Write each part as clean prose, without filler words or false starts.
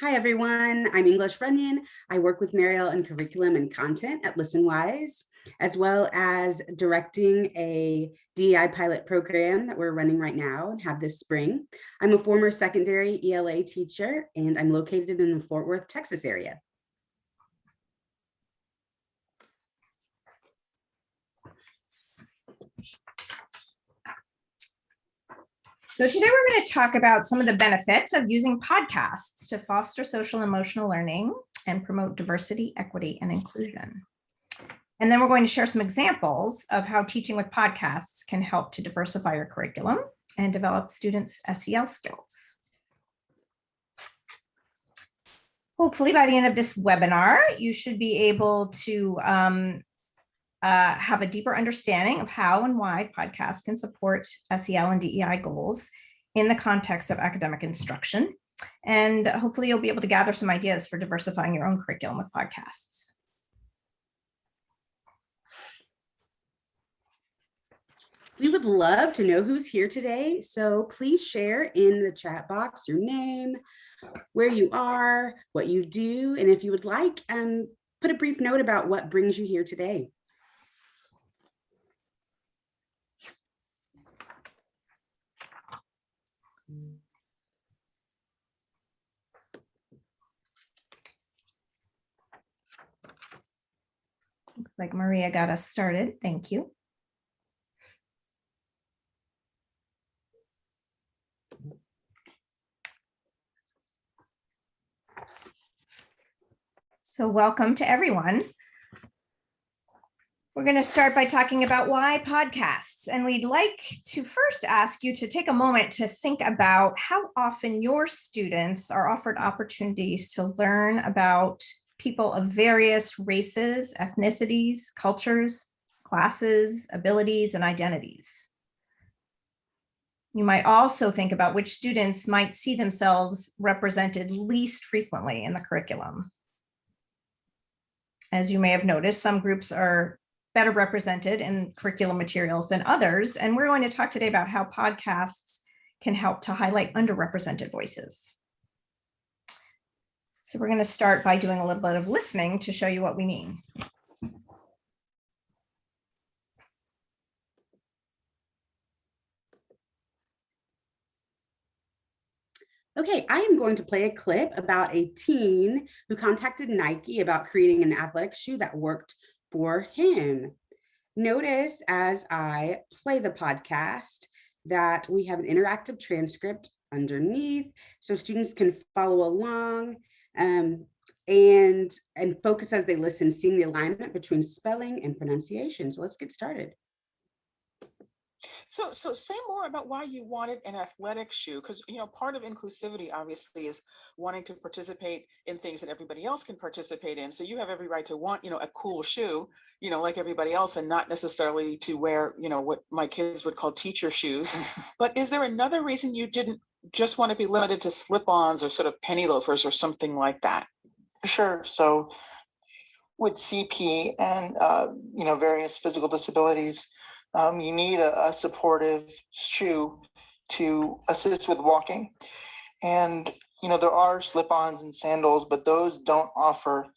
Hi, everyone. I'm English Runyon. I work with Mariel in curriculum and content at Listenwise, as well as directing a DEI pilot program that we're running right now and have this spring. I'm a former secondary ELA teacher, and I'm located in the Fort Worth, Texas area. So today we're going to talk about some of the benefits of using podcasts to foster social and emotional learning and promote diversity, equity, and inclusion. And then we're going to share some examples of how teaching with podcasts can help to diversify your curriculum and develop students' SEL skills. Hopefully by the end of this webinar, you should be able to have a deeper understanding of how and why podcasts can support SEL and DEI goals in the context of academic instruction. And hopefully you'll be able to gather some ideas for diversifying your own curriculum with podcasts. We would love to know who's here today, so please share in the chat box your name, where you are, what you do, and if you would like, put a brief note about what brings you here today. Looks like Maria got us started. Thank you. So welcome to everyone. We're going to start by talking about why podcasts. And we'd like to first ask you to take a moment to think about how often your students are offered opportunities to learn about people of various races, ethnicities, cultures, classes, abilities, and identities. You might also think about which students might see themselves represented least frequently in the curriculum. As you may have noticed, some groups are better represented in curriculum materials than others, and we're going to talk today about how podcasts can help to highlight underrepresented voices. So we're going to start by doing a little bit of listening to show you what we mean. Okay, I am going to play a clip about a teen who contacted Nike about creating an athletic shoe that worked for him. Notice as I play the podcast that we have an interactive transcript underneath so students can follow along and focus as they listen, seeing the alignment between spelling and pronunciation. So let's get started. So say more about why you wanted an athletic shoe, because part of inclusivity obviously is wanting to participate in things that everybody else can participate in. So you have every right to want a cool shoe, like everybody else, and not necessarily to wear what my kids would call teacher shoes. But is there another reason you didn't just want to be limited to slip-ons or sort of penny loafers or something like that? Sure. So with CP and various physical disabilities, you need a supportive shoe to assist with walking. And, there are slip-ons and sandals, but those don't offer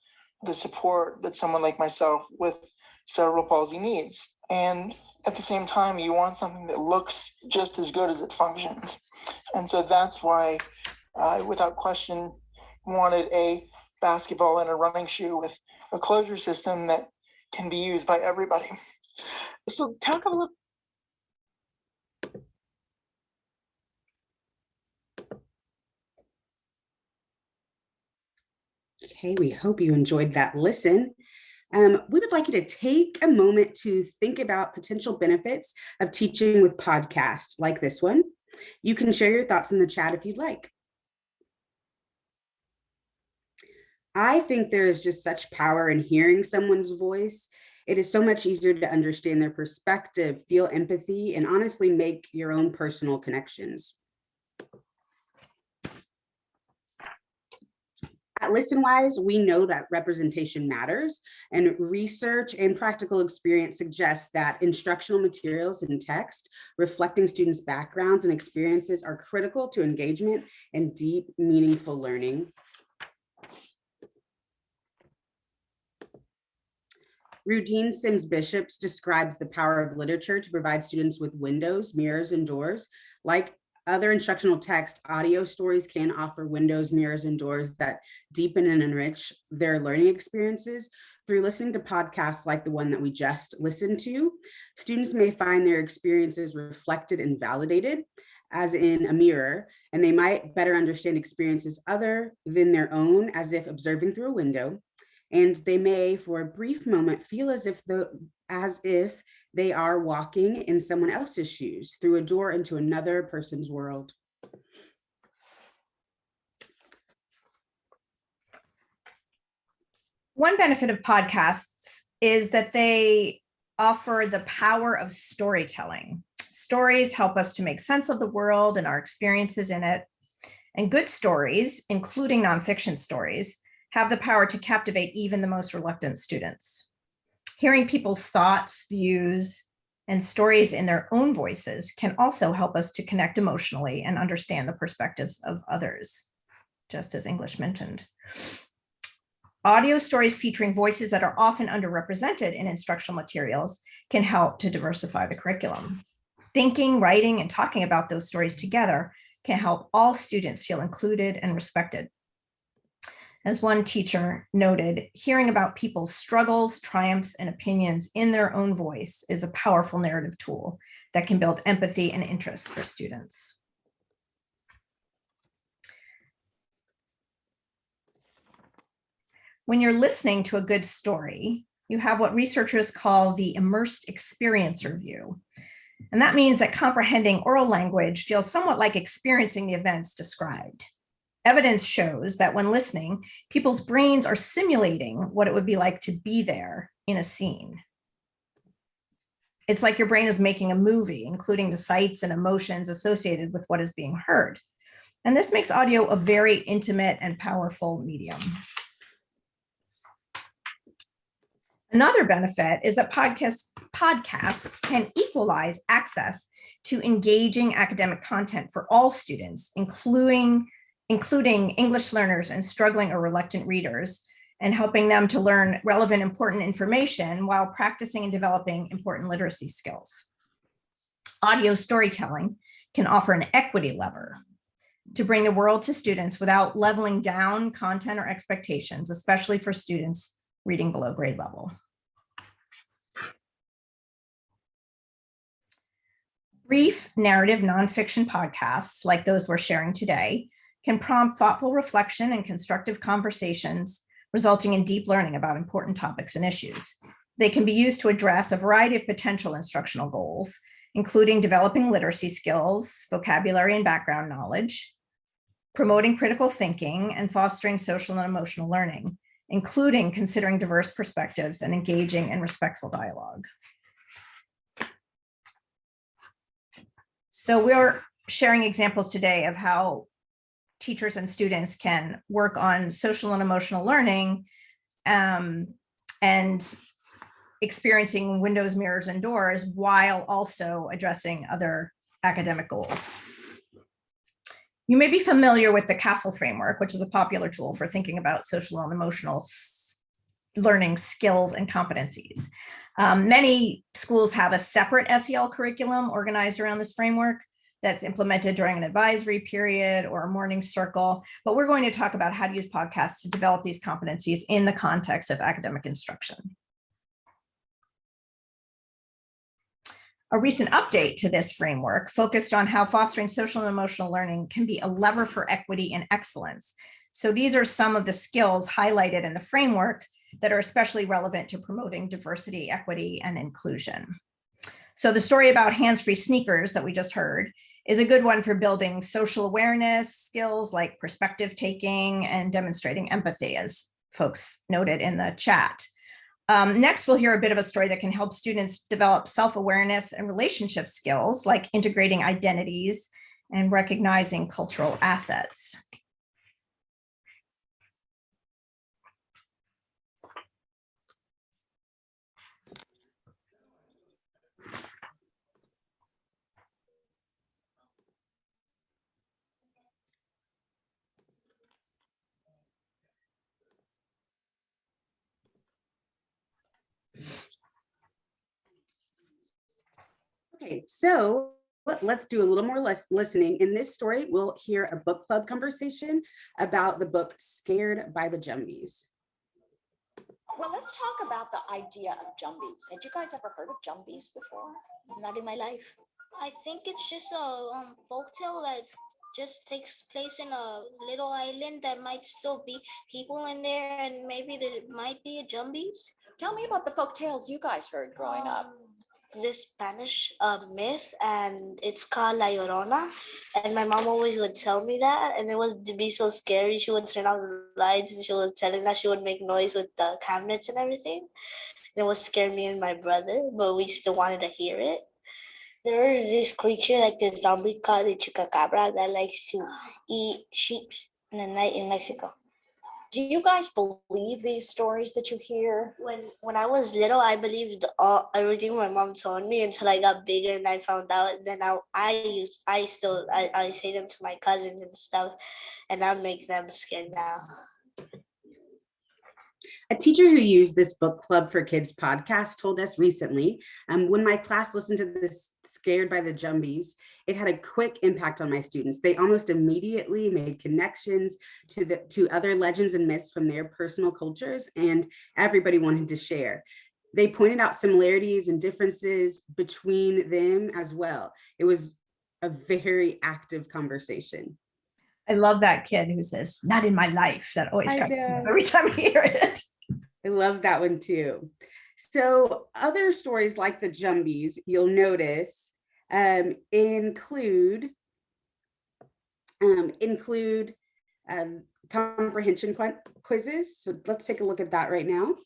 the support that someone like myself with cerebral palsy needs. And at the same time, you want something that looks just as good as it functions. And so that's why I, without question, wanted a basketball and a running shoe with a closure system that can be used by everybody. So talk a little. Okay, we hope you enjoyed that listen. We would like you to take a moment to think about potential benefits of teaching with podcasts like this one. You can share your thoughts in the chat if you'd like. I think there is just such power in hearing someone's voice. It is so much easier to understand their perspective, feel empathy, and honestly make your own personal connections. At Listenwise, we know that representation matters, and research and practical experience suggests that instructional materials and text reflecting students' backgrounds and experiences are critical to engagement and deep, meaningful learning. Rudine Sims Bishops describes the power of literature to provide students with windows, mirrors, and doors. Like other instructional text, audio stories can offer windows, mirrors, and doors that deepen and enrich their learning experiences. Through listening to podcasts like the one that we just listened to, students may find their experiences reflected and validated, as in a mirror, and they might better understand experiences other than their own, as if observing through a window. And they may, for a brief moment, feel as if they are walking in someone else's shoes through a door into another person's world. One benefit of podcasts is that they offer the power of storytelling. Stories help us to make sense of the world and our experiences in it. And good stories, including nonfiction stories, have the power to captivate even the most reluctant students. Hearing people's thoughts, views, and stories in their own voices can also help us to connect emotionally and understand the perspectives of others, just as English mentioned. Audio stories featuring voices that are often underrepresented in instructional materials can help to diversify the curriculum. Thinking, writing, and talking about those stories together can help all students feel included and respected. As one teacher noted, hearing about people's struggles, triumphs, and opinions in their own voice is a powerful narrative tool that can build empathy and interest for students. When you're listening to a good story, you have what researchers call the immersed experiencer view. And that means that comprehending oral language feels somewhat like experiencing the events described. Evidence shows that when listening, people's brains are simulating what it would be like to be there in a scene. It's like your brain is making a movie, including the sights and emotions associated with what is being heard. And this makes audio a very intimate and powerful medium. Another benefit is that podcasts can equalize access to engaging academic content for all students, including English learners and struggling or reluctant readers, and helping them to learn relevant, important information while practicing and developing important literacy skills. Audio storytelling can offer an equity lever to bring the world to students without leveling down content or expectations, especially for students reading below grade level. Brief narrative nonfiction podcasts, like those we're sharing today, can prompt thoughtful reflection and constructive conversations, resulting in deep learning about important topics and issues. They can be used to address a variety of potential instructional goals, including developing literacy skills, vocabulary and background knowledge, promoting critical thinking, and fostering social and emotional learning, including considering diverse perspectives and engaging in respectful dialogue. So we're sharing examples today of how teachers and students can work on social and emotional learning and experiencing windows, mirrors, and doors while also addressing other academic goals. You may be familiar with the CASTLE framework, which is a popular tool for thinking about social and emotional learning skills and competencies. Many schools have a separate SEL curriculum organized around this framework that's implemented during an advisory period or a morning circle, but we're going to talk about how to use podcasts to develop these competencies in the context of academic instruction. A recent update to this framework focused on how fostering social and emotional learning can be a lever for equity and excellence. So these are some of the skills highlighted in the framework that are especially relevant to promoting diversity, equity, and inclusion. So the story about hands-free sneakers that we just heard is a good one for building social awareness skills like perspective taking and demonstrating empathy, as folks noted in the chat. Next, we'll hear a bit of a story that can help students develop self-awareness and relationship skills like integrating identities and recognizing cultural assets. Okay, so let's do a little more listening. In this story, we'll hear a book club conversation about the book Scared by the Jumbies. Well, let's talk about the idea of jumbies. Had you guys ever heard of jumbies before? Not in my life. I think it's just a folktale that just takes place in a little island that might still be people in there, and maybe there might be a jumbies. Tell me about the folk tales you guys heard growing up. This Spanish myth, and it's called La Llorona. And my mom always would tell me that, and it was to be so scary. She would turn on the lights, and she was telling that she would make noise with the cabinets and everything. And it would scare me and my brother, but we still wanted to hear it. There is this creature, like this zombie called the chupacabra, that likes to eat sheep in the night in Mexico. Do you guys believe these stories that you hear? When I was little, I believed everything my mom told me until I got bigger and I found out. Then I say them to my cousins and stuff, and I make them scared now. A teacher who used this book club for kids podcast told us recently, when my class listened to this Scared by the Jumbies, it had a quick impact on my students. They almost immediately made connections to other legends and myths from their personal cultures, and everybody wanted to share. They pointed out similarities and differences between them as well. It was a very active conversation. I love that kid who says, "Not in my life." That always comes every time I hear it. I love that one too. So other stories like the Jumbies, you'll notice, include comprehension quizzes. So let's take a look at that right now.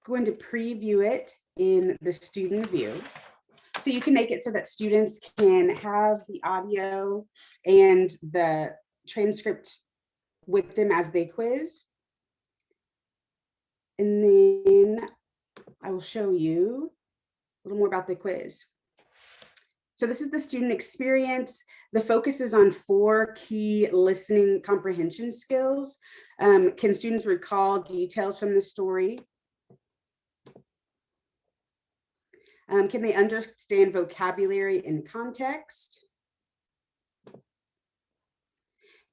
Going to preview it in the student view. So you can make it so that students can have the audio and the transcript with them as they quiz. And then I will show you a little more about the quiz. So this is the student experience. The focus is on 4 key listening comprehension skills. Can students recall details from the story? Can they understand vocabulary and context?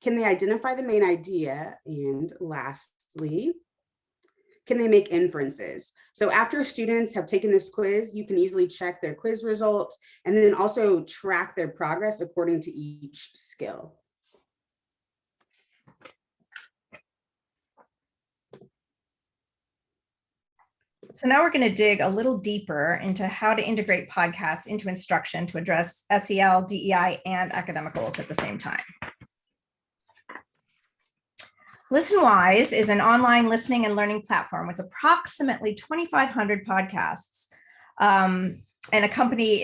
Can they identify the main idea? And lastly, can they make inferences? So after students have taken this quiz, you can easily check their quiz results and then also track their progress according to each skill. So now we're going to dig a little deeper into how to integrate podcasts into instruction to address SEL, DEI, and academic goals at the same time. Listenwise is an online listening and learning platform with approximately 2,500 podcasts and accompanying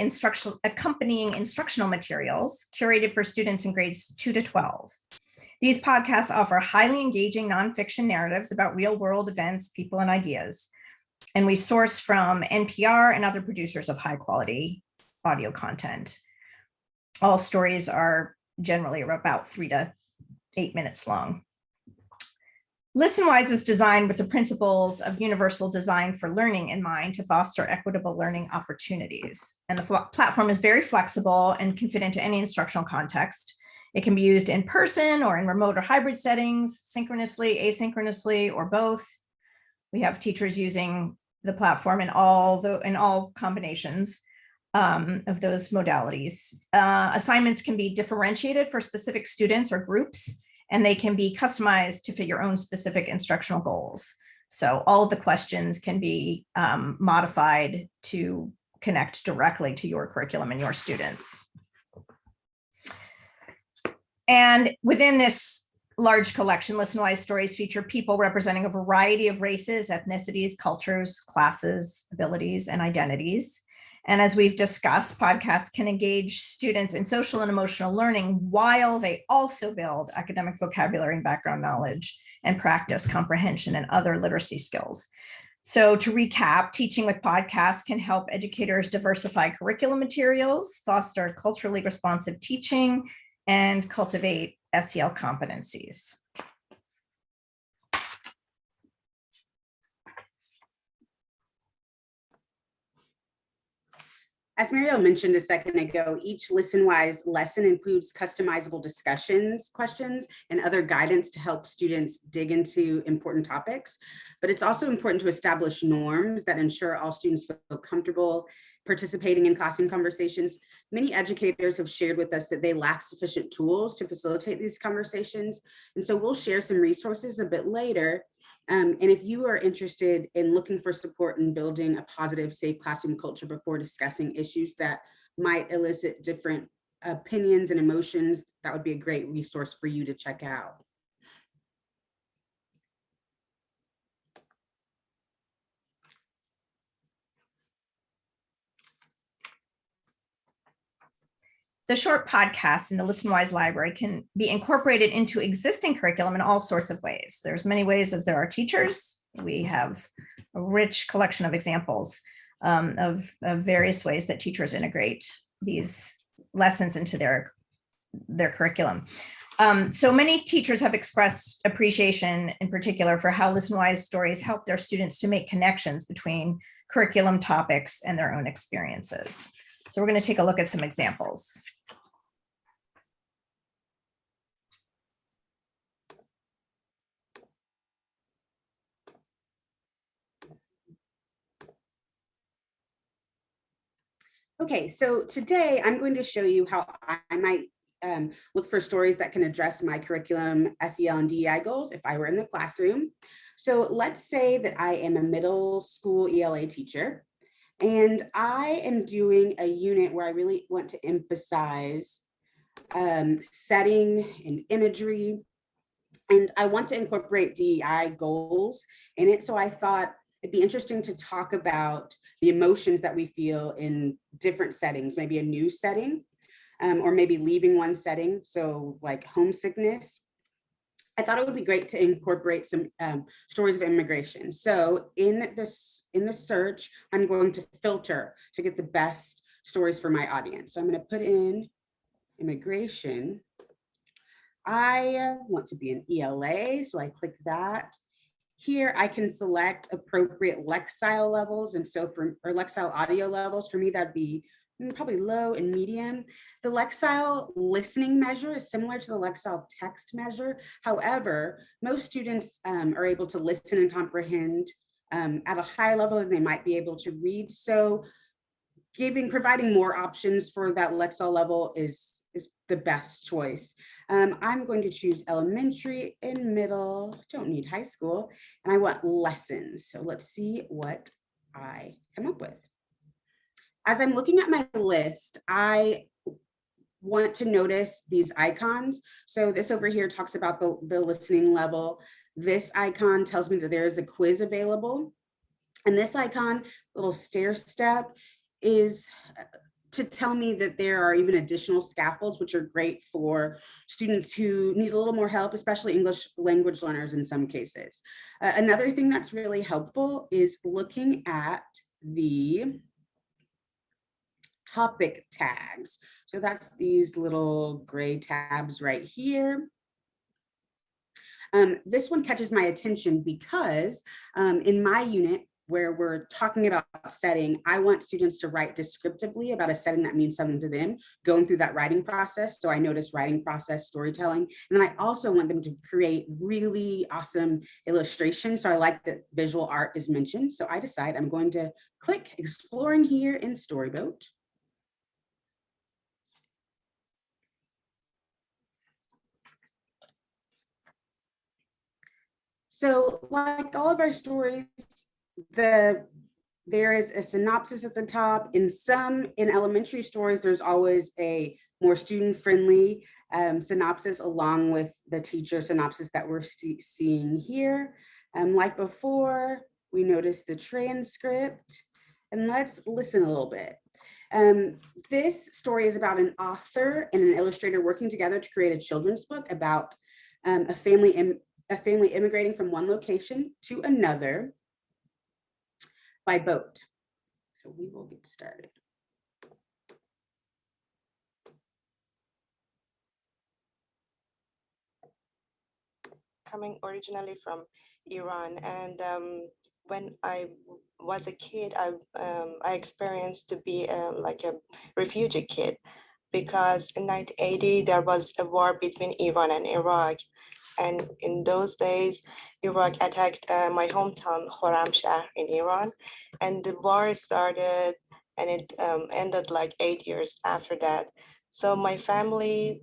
instructional materials curated for students in grades 2 to 12. These podcasts offer highly engaging nonfiction narratives about real-world events, people, and ideas. And we source from NPR and other producers of high-quality audio content. All stories are generally about 3 to 8 minutes long. Listenwise is designed with the principles of universal design for learning in mind to foster equitable learning opportunities. And the platform is very flexible and can fit into any instructional context. It can be used in person or in remote or hybrid settings, synchronously, asynchronously, or both. We have teachers using the platform in all combinations of those modalities. Assignments can be differentiated for specific students or groups, and they can be customized to fit your own specific instructional goals. So all of the questions can be modified to connect directly to your curriculum and your students. And within this large collection, Listenwise stories feature people representing a variety of races, ethnicities, cultures, classes, abilities, and identities. And as we've discussed, podcasts can engage students in social and emotional learning while they also build academic vocabulary and background knowledge and practice comprehension and other literacy skills. So to recap, teaching with podcasts can help educators diversify curriculum materials, foster culturally responsive teaching, and cultivate SEL competencies. As Mariel mentioned a second ago, each Listenwise lesson includes customizable discussions, questions, and other guidance to help students dig into important topics. But it's also important to establish norms that ensure all students feel comfortable participating in classroom conversations. Many educators have shared with us that they lack sufficient tools to facilitate these conversations. And so we'll share some resources a bit later. And if you are interested in looking for support in building a positive, safe classroom culture before discussing issues that might elicit different opinions and emotions, that would be a great resource for you to check out. The short podcasts in the Listenwise library can be incorporated into existing curriculum in all sorts of ways. There's many ways as there are teachers. We have a rich collection of examples of various ways that teachers integrate these lessons into their curriculum. So many teachers have expressed appreciation in particular for how Listenwise stories help their students to make connections between curriculum topics and their own experiences. So we're going to take a look at some examples. Okay, so today I'm going to show you how I might look for stories that can address my curriculum, SEL and DEI goals if I were in the classroom. So let's say that I am a middle school ELA teacher, and I am doing a unit where I really want to emphasize setting and imagery, and I want to incorporate DEI goals in it. So I thought it'd be interesting to talk about the emotions that we feel in different settings, maybe a new setting, or maybe leaving one setting, so like homesickness. I thought it would be great to incorporate some stories of immigration. So in the search, I'm going to filter to get the best stories for my audience. So I'm going to put in immigration. I want to be an ELA, so I click that. Here I can select appropriate Lexile levels, and so or Lexile audio levels. For me, that'd be probably low and medium. The Lexile listening measure is similar to the Lexile text measure. However, most students are able to listen and comprehend at a higher level than they might be able to read. So providing more options for that Lexile level is the best choice. I'm going to choose elementary and middle, don't need high school, and I want lessons. So let's see what I come up with. As I'm looking at my list, I want to notice these icons. So this over here talks about the listening level. This icon tells me that there is a quiz available. And this icon, little stair step, is to tell me that there are even additional scaffolds, which are great for students who need a little more help, especially English language learners in some cases. Another thing that's really helpful is looking at the topic tags. So that's these little gray tabs right here. This one catches my attention because in my unit, where we're talking about setting, I want students to write descriptively about a setting that means something to them, going through that writing process. So I notice writing process, storytelling, and then I also want them to create really awesome illustrations. So I like that visual art is mentioned. So I decide I'm going to click exploring here in Storyboat. So like all of our stories, there is a synopsis at the top. In elementary stories, there's always a more student-friendly synopsis along with the teacher synopsis that we're seeing here. Like before, we notice the transcript, and let's listen a little bit. This story is about an author and an illustrator working together to create a children's book about a family immigrating from one location to another by boat. So we will get started. Coming originally from Iran, and when I was a kid, I experienced to be like a refugee kid, because in 1980 there was a war between Iran and Iraq, and in those days Iraq attacked my hometown Khorramshahr in Iran, and the war started, and it ended like 8 years after that. So my family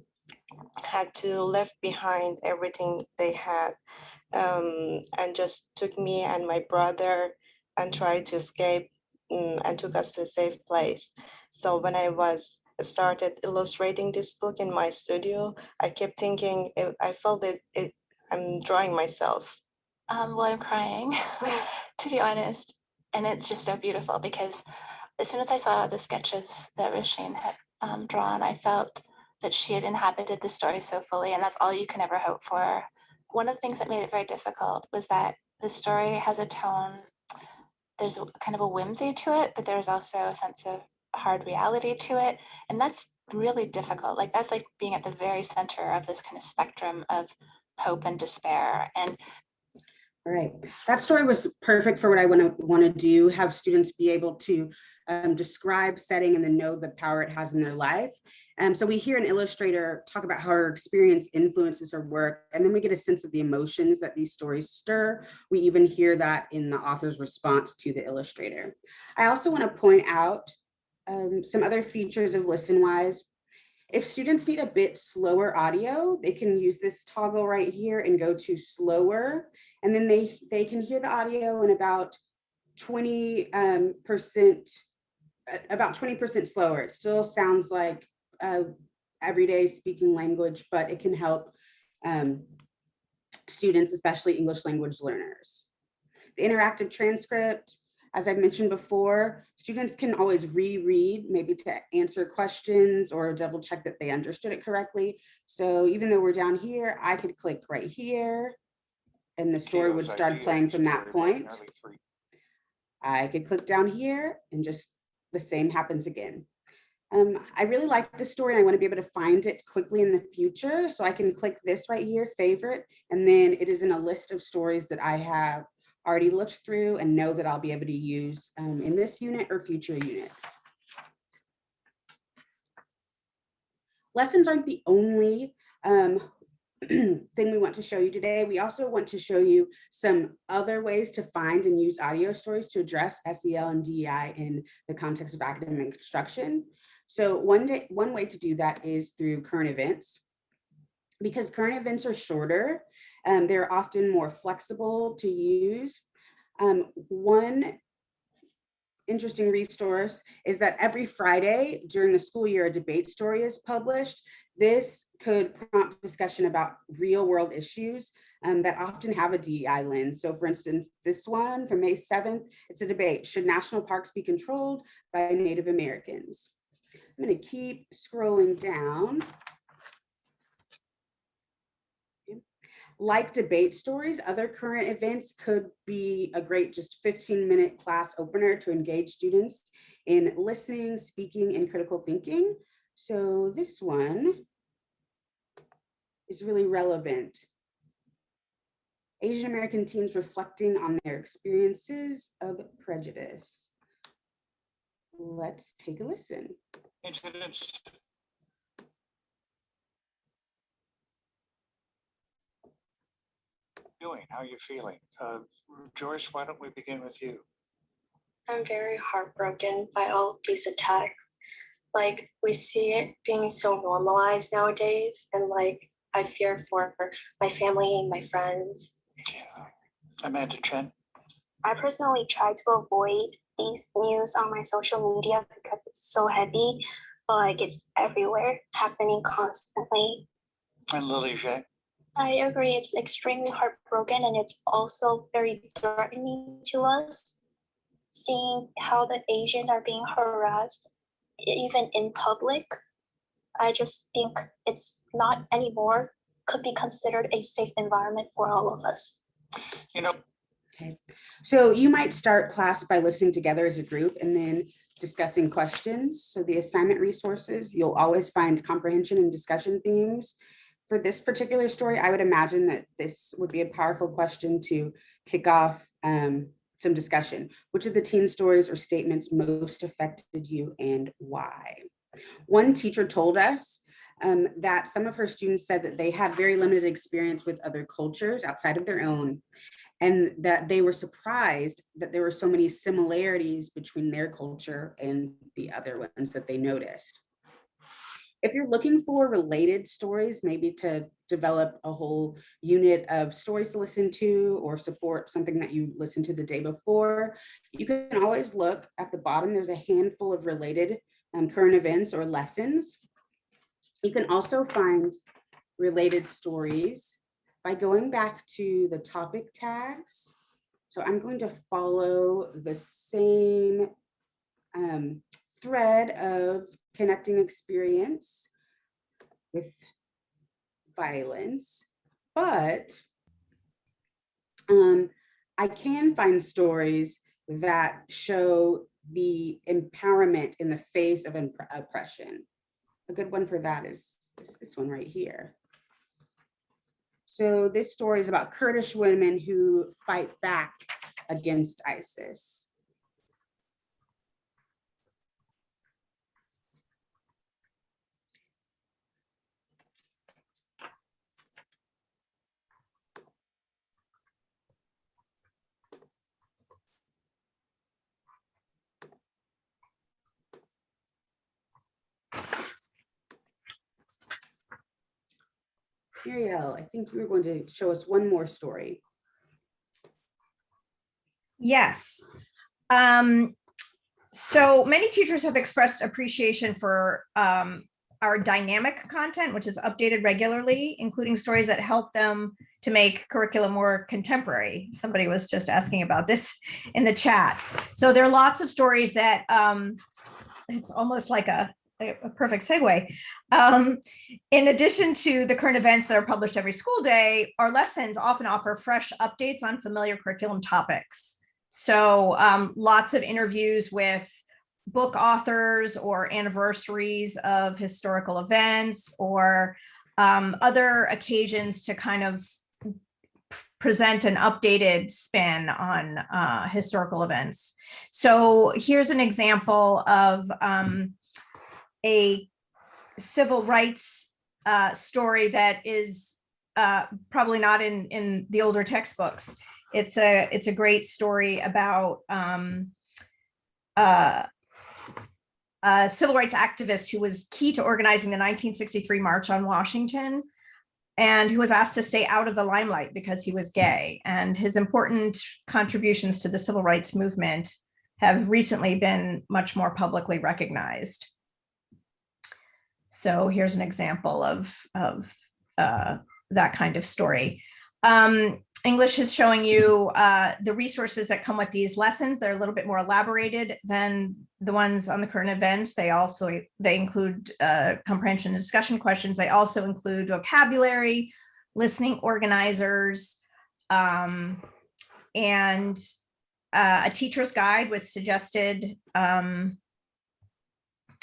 had to left behind everything they had, and just took me and my brother and tried to escape, and took us to a safe place. So when I was started illustrating this book in my studio, I kept thinking, I felt I'm drawing myself. Well, I'm crying, to be honest. And it's just so beautiful because as soon as I saw the sketches that Roisin had drawn, I felt that she had inhabited the story so fully, and that's all you can ever hope for. One of the things that made it very difficult was that the story has a tone, there's kind of a whimsy to it, but there's also a sense of hard reality to it. And that's really difficult. Like that's like being at the very center of this kind of spectrum of hope and despair. And all right, that story was perfect for what I want to do, have students be able to describe setting and then know the power it has in their life. So we hear an illustrator talk about how her experience influences her work, and then we get a sense of the emotions that these stories stir. We even hear that in the author's response to the illustrator. I also want to point out some other features of Listenwise. If students need a bit slower audio, they can use this toggle right here and go to slower, and then they can hear the audio in about 20% slower. It still sounds like everyday speaking language, but it can help students, especially English language learners. The interactive transcript, as I've mentioned before, students can always reread, maybe to answer questions or double check that they understood it correctly. So even though we're down here, I could click right here and the story would start playing from that point. I could click down here and just the same happens again. I really like this story and I want to be able to find it quickly in the future. So I can click this right here, favorite, and then it is in a list of stories that I have already looked through and know that I'll be able to use in this unit or future units. Lessons aren't the only thing we want to show you today. We also want to show you some other ways to find and use audio stories to address SEL and DEI in the context of academic instruction. So one way to do that is through current events. Because current events are shorter, they're often more flexible to use. One interesting resource is that every Friday during the school year, a debate story is published. This could prompt discussion about real world issues that often have a DEI lens. So for instance, this one from May 7th, it's a debate. Should national parks be controlled by Native Americans? I'm going to keep scrolling down. Like debate stories, other current events could be a great just 15-minute class opener to engage students in listening, speaking, and critical thinking. So this one is really relevant. Asian American teens reflecting on their experiences of prejudice. Let's take a listen. Incidents. Doing? How are you feeling? Joyce, why don't we begin with you? I'm very heartbroken by all of these attacks. Like, we see it being so normalized nowadays, and like, I fear for my family and my friends. Yeah. Amanda Chen. I personally try to avoid these news on my social media because it's so heavy, but like it's everywhere, happening constantly. And Lily J. I agree, it's extremely heartbroken and it's also very threatening to us, seeing how the Asians are being harassed, even in public. I just think it's not anymore, could be considered a safe environment for all of us. You know. Okay, so you might start class by listening together as a group and then discussing questions. So the assignment resources, you'll always find comprehension and discussion themes. For this particular story, I would imagine that this would be a powerful question to kick off some discussion. Which of the teen stories or statements most affected you and why? One teacher told us that some of her students said that they had very limited experience with other cultures outside of their own, and that they were surprised that there were so many similarities between their culture and the other ones that they noticed. If you're looking for related stories, maybe to develop a whole unit of stories to listen to or support something that you listened to the day before, you can always look at the bottom. There's a handful of related current events or lessons. You can also find related stories by going back to the topic tags. So I'm going to follow the same thread of connecting experience with violence, but I can find stories that show the empowerment in the face of oppression. A good one for that is this one right here. So this story is about Kurdish women who fight back against ISIS. Ariel, I think you were going to show us one more story. Yes. So many teachers have expressed appreciation for our dynamic content, which is updated regularly, including stories that help them to make curriculum more contemporary. Somebody was just asking about this in the chat. So there are lots of stories that it's almost like a perfect segue. In addition to the current events that are published every school day, our lessons often offer fresh updates on familiar curriculum topics. So lots of interviews with book authors or anniversaries of historical events or other occasions to kind of present an updated spin on historical events. So here's an example of a civil rights story that is probably not in the older textbooks. It's a great story about a civil rights activist who was key to organizing the 1963 March on Washington, and who was asked to stay out of the limelight because he was gay. And his important contributions to the civil rights movement have recently been much more publicly recognized. So here's an example of that kind of story. English is showing you the resources that come with these lessons. They're a little bit more elaborated than the ones on the current events. They include comprehension and discussion questions. They also include vocabulary, listening organizers, and a teacher's guide with suggested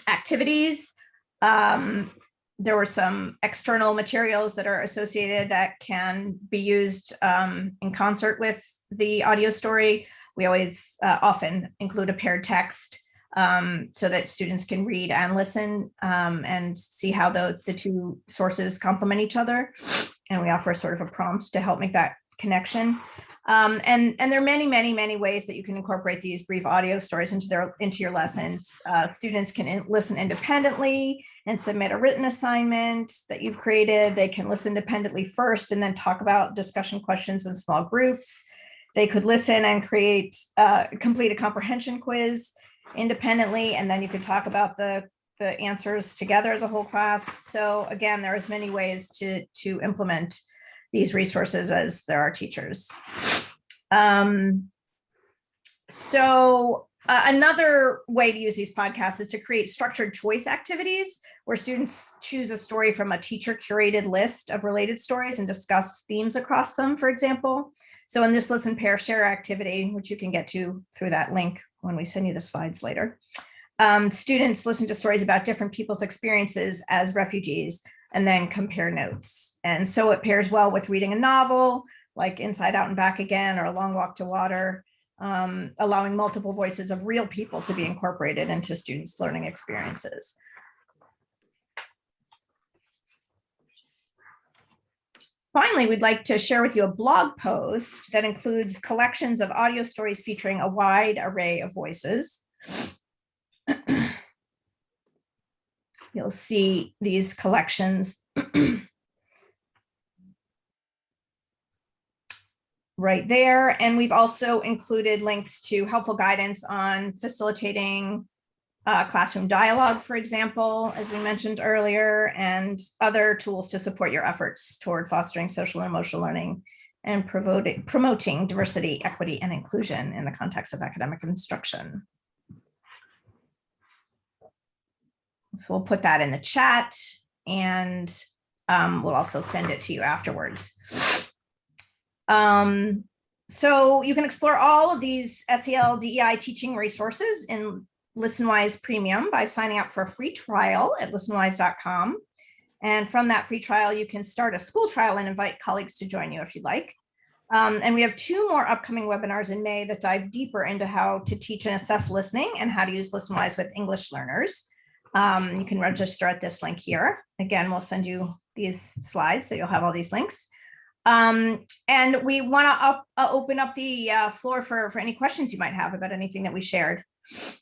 activities. There were some external materials that are associated that can be used in concert with the audio story. We always often include a paired text so that students can read and listen and see how the two sources complement each other. And we offer sort of a prompt to help make that connection. And there are many ways that you can incorporate these brief audio stories into your lessons. Students can listen independently and submit a written assignment that you've created. They can listen independently first and then talk about discussion questions in small groups. They could listen and complete a comprehension quiz independently, and then you could talk about the answers together as a whole class. So again, there is many ways to implement these resources as there are teachers. Another way to use these podcasts is to create structured choice activities where students choose a story from a teacher curated list of related stories and discuss themes across them, for example. So in this listen, pair, share activity, which you can get to through that link when we send you the slides later, students listen to stories about different people's experiences as refugees and then compare notes. And so it pairs well with reading a novel like Inside Out and Back Again or A Long Walk to Water. allowing multiple voices of real people to be incorporated into students' learning experiences. Finally, we'd like to share with you a blog post that includes collections of audio stories featuring a wide array of voices. You'll see these collections right there. And we've also included links to helpful guidance on facilitating classroom dialogue, for example, as we mentioned earlier, and other tools to support your efforts toward fostering social and emotional learning and promoting diversity, equity, and inclusion in the context of academic instruction. So we'll put that in the chat, and we'll also send it to you afterwards. So you can explore all of these SEL DEI teaching resources in Listenwise Premium by signing up for a free trial at listenwise.com. And from that free trial, you can start a school trial and invite colleagues to join you if you'd like. And we have 2 more upcoming webinars in May that dive deeper into how to teach and assess listening and how to use Listenwise with English learners. You can register at this link here. Again, we'll send you these slides, so you'll have all these links. And we want to open up the floor for any questions you might have about anything that we shared.